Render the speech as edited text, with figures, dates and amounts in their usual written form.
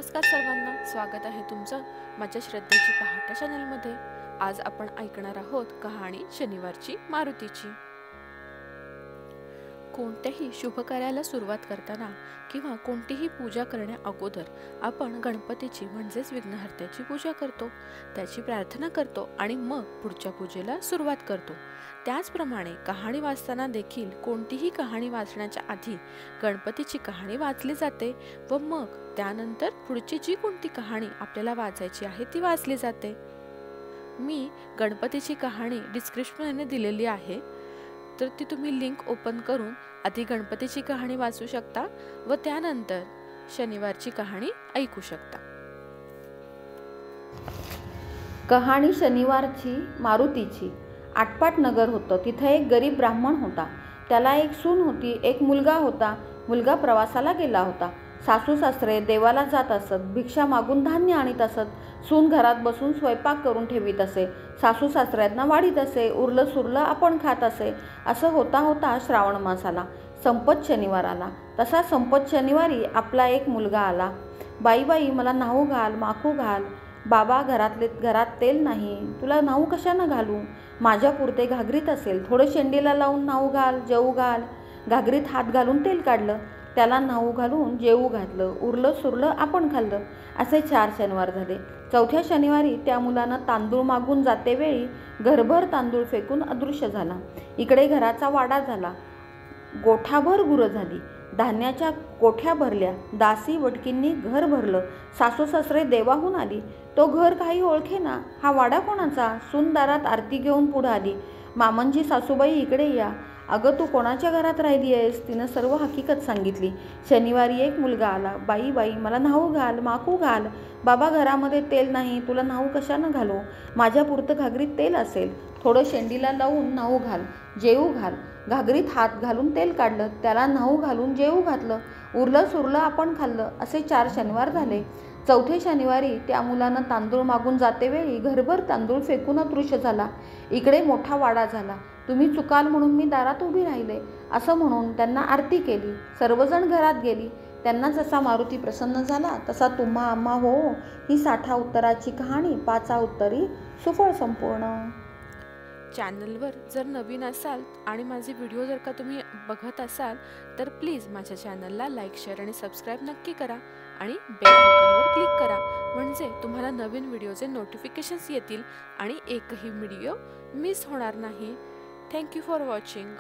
नमस्कार सर्वांना, स्वागत आहे तुमचं माझ्या श्रद्धेची पहाट चॅनलमध्ये। आज आपण ऐकणार आहोत कहाणी शनिवारची मारुतीची। कोणत्याही शुभ कार्याला सुरुवात करताना किंवा कोणतीही पूजा करण्या अगोदर आपण गणपतीची म्हणजेच विघ्नहर्त्याची पूजा करतो, त्याची प्रार्थना करतो आणि मग पुढच्या पूजेला सुरुवात करतो। त्याचप्रमाणे कहाणी वाचताना देखील कोणतीही कहाणी वाचण्याच्या आधी गणपतीची कहाणी वाचली जाते व मग त्यानंतर पुढची जी कोणती कहाणी आपल्याला वाचायची आहे ती वाचली जाते। मी गणपतीची कहाणी डिस्क्रिप्शनमध्ये दिलेली आहे, तर ती तुम्ही लिंक ओपन करून आधी गणपतीची कहाणी वाचू शकता व त्यानंतर शनिवारची कहाणी ऐकू शकता। कहाणी शनिवारची मारुतीची। आटपाट नगर होतं। तिथे एक गरीब ब्राह्मण होता। त्याला एक सून होती, एक मुलगा होता। मुलगा प्रवासाला गेला होता। सासू सासरे देवाला जात असत, भिक्षा मागून धान्य आणीत असत। सून घरात बसून स्वयंपाक करून ठेवीत असे, सासू सासऱ्यांना वाढीत असे, उरलं सुरलं आपण खात असे। असं होता होता श्रावण मास आला, संपत शनिवार आला। तसा संपत शनिवारी आपला एक मुलगा आला। बाई बाई मला न्हाऊ घाल, माखू घाल। बाबा घरात तेल नाही, तुला न्हाऊ कशानं घालू? माझ्या पुरते घागरीत असेल, थोडं शेंडीला लावून न्हाऊ घाल, जेवू घाल। घागरीत हात घालून तेल काढलं, त्याला न्हाऊ घालून जेवू घातलं, उरलं सुरलं आपण खाल्लं। असे 4 शनिवार झाले। चौथ्या शनिवारी त्या मुलानं तांदूळ मागून जाते वेळी घरभर तांदूळ फेकून अदृश्य झाला। इकडे घराचा वाडा झाला, गोठाभर गुरं झाली, धान्याच्या कोठ्या भरल्या, दासी वटकींनी घर भरलं। सासू सासरे देवाहून आली, तो घर काही ओळखेना, हा वाडा कोणाचा? सून दारात आरती घेऊन पुढं आली, मामंजी सासूबाई इकडे या। अगं तू कोणाच्या घरात राहिली आहेस? तिनं सर्व हकीकत सांगितली। शनिवारी एक मुलगा आला, बाई बाई मला न्हाऊ घाल, माखू घाल। बाबा घरामध्ये तेल नाही, तुला न्हाऊ कशानं घालू? माझ्या पुरतं घागरीत तेल असेल, थोडं शेंडीला लावून न्हाऊ घाल, जेवू घाल। घागरीत हात घालून तेल काढलं, त्याला न्हाऊ घालून जेवू घातलं, उरलं सुरलं आपण खाल्लं। असे 4 शनिवार झाले। चौथे शनिवारी त्या मुलानं तांदूळ मागून जाते वेळी घरभर तांदूळ फेकून अदृश्य झाला। इकडे मोठा वाडा झाला, तुम्ही चुकाल म्हणून मी दारात उभी राहिले, असं म्हणून त्यांना आरती केली। सर्वजण घरात गेली। त्यांना जसा मारुती प्रसन्न झाला तसा तुम्हा आम्हा हो। ही 60 उत्तराची कहाणी 5 उत्तरी सुफळ संपूर्ण। चॅनलवर जर नवीन असाल आणि माझे व्हिडिओ जर का तुम्ही बघत असाल तर प्लीज माझ्या चॅनलला लाईक, शेअर आणि सबस्क्राईब नक्की करा आणि बेल आयकॉनवर क्लिक करा, म्हणजे तुम्हाला नवीन व्हिडिओचे नोटिफिकेशन्स येतील आणि एकही व्हिडिओ मिस होणार नाही। Thank you for watching.